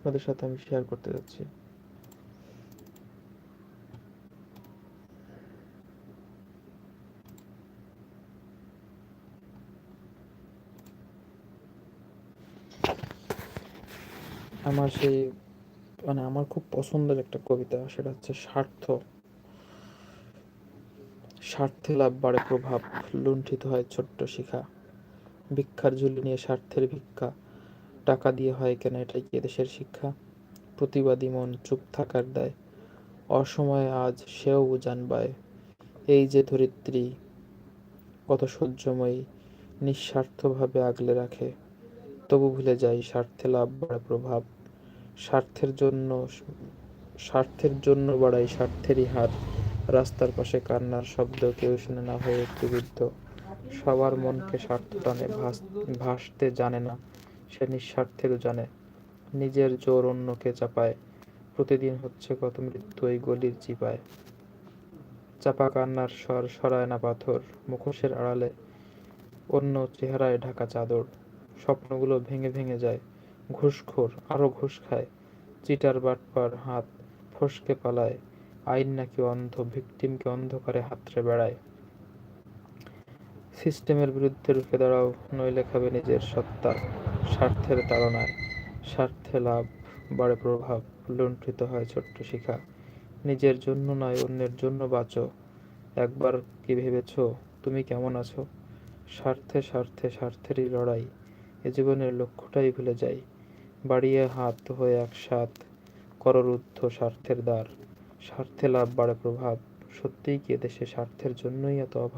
আপনাদের সাথে আমি শেয়ার করতে যাচ্ছি। আমার সেই আমার খুব পছন্দের একটা কবিতা, সেটা হচ্ছে স্বার্থে লাভ বাড়ে প্রভাব, লুণ্ঠিত হয় ছোট্ট শিখা। ভিক্ষার ঝুলি নিয়ে স্বার্থের ভিক্ষা, টাকা দিয়ে হয় কেন, এটাই কি দেশের শিক্ষা? প্রতিবাদী মন চুপ থাকার দায়, অসময়ে আজ সেও জানবায়। এই যে ধরিত্রী কত সহ্যময়ী, নিঃস্বার্থভাবে আগলে রাখে, তবু ভুলে যাই স্বার্থে লাভ বাড়ে প্রভাব। স্বার্থের জন্য স্বার্থের জন্য বাড়াই স্বার্থেরই হাত, রাস্তার পাশে কান্নার শব্দ কেউ শুনে না হয়ে একটু বিদ্ধ। সবার মনকে স্বার্থ টানে, ভাসতে জানে না, সে নিঃস্বার্থেরও জানে, নিজের জোর অন্যকে চাপায়। প্রতিদিন হচ্ছে কত মৃত্যু এই গলির চিপায়। চাপা কান্নার স্বর সরায় না পাথর, মুখোশের আড়ালে অন্য চেহারায় ঢাকা চাদর। স্বপ্নগুলো ভেঙে ভেঙে যায়, ঘুষখোর আরো ঘুষ খায়, চিটার বাটপার হাত ফসকে পালায়। আইন নাকি অন্ধ, ভিকটিমকে অন্ধকারে হাতড়ে বেড়ায়। সিস্টেমের বিরুদ্ধে রুখে দাঁড়াও, নইলে খাবে নিজের সত্তা। স্বার্থের তাড়নায় স্বার্থে লাভ বাড়ে প্রভাব, লুণ্ঠিত হয় ছোট্ট শিখা। নিজের জন্য নয় অন্যের জন্য বাঁচো, একবার কি ভেবেছো তুমি কেমন আছো? স্বার্থে স্বার্থে স্বার্থেরই লড়াই, এ জীবনের লক্ষ্যটাই ভুলে যাই। বাড়িয়ে হাত হয়ে একসাথ কররুদ্ধ স্বার্থের দ্বার। স্বার্থে লাভ বাড়ে প্রভাব, সত্যিই কি এদেশে স্বার্থের জন্যই এত অভাব?